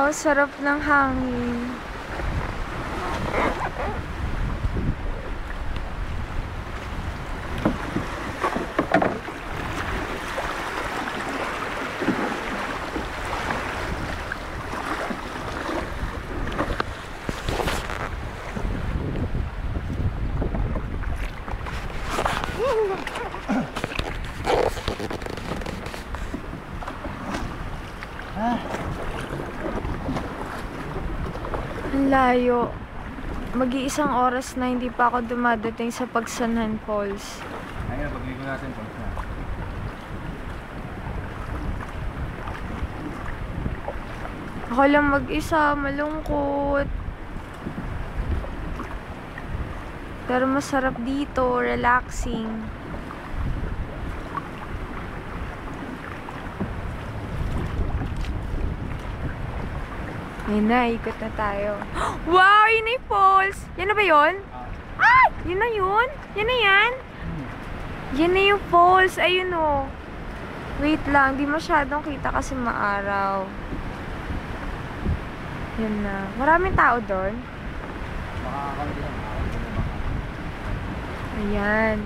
Wow, sarap ng hangin. Ang layo. Mag-iisang oras na hindi pa ako dumadating sa Pagsanhan Falls. Ayun, pagligo natin po. Ako lang mag-isa, malungkot. Pero masarap dito, relaxing. Ayun na, ikot na tayo. Wow, yun na yung falls! Yan na ba yun? Ay! Yun na yun? Yan na yan? Yan na yung falls. Ayun o. Wait lang, di masyadong kita kasi maaraw. Yan na. Maraming tao doon. Ayan.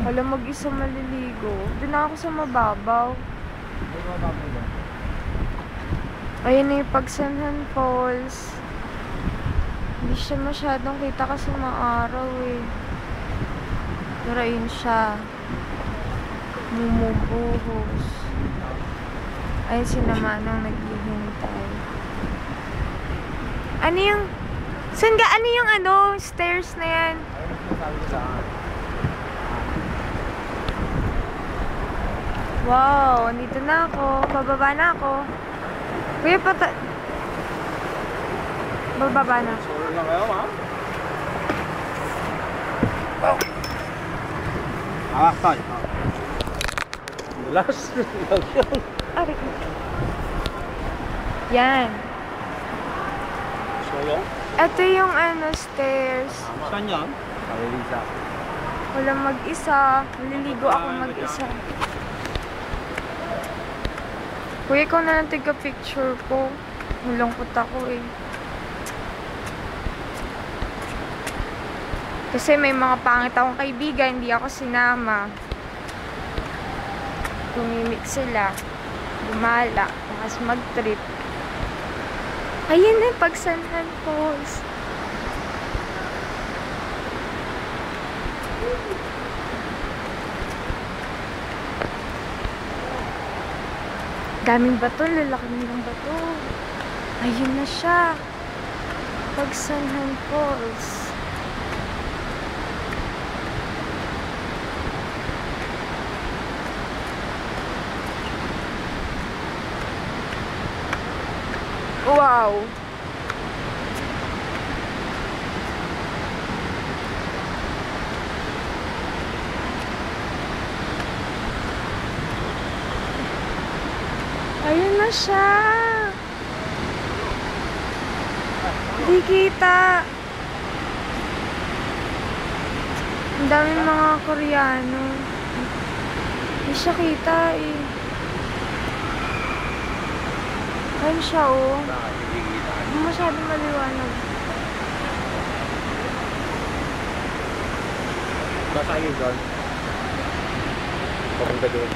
Wala mag-isa maliligo. Doon na ako sa mababaw. Ayun na yung Pagsanhan Falls. Hindi siya masyadong kita kasi maaraw eh. Pero ayun siya. Mumubuhos. Ayun si Namanang naghihintay. Ano yung... Saan ka? Ano yung ano? Stairs na yan? Wow, andito na ako. Bababa na ako. Kuya, bababa na. Solo lang kayo, ma'am? Hawak tayo. Dulas. Ari. Yan. Solo? Ito yung ano, stairs. Saan yan? Palilisa. Walang mag-isa. Maliligo ako mag-isa. Kuya, ikaw na lang tiga-picture ko. Malungkot ako eh. Kasi may mga pangit akong kaibigan, hindi ako sinama. Tumimik sila. Gumala. Mas mag-trip. Ayun na, Pagsanhan Falls. Daming bato, lalaki nilang bato. Ayun na siya. Pagsanhan Falls. Wow! Ayun na siya! Di kita! Ang daming mga Koreano. Hindi siya kita eh. Ayun siya oh. Hindi masyadong maliwanag. Basta kayo doon. Papunta doon.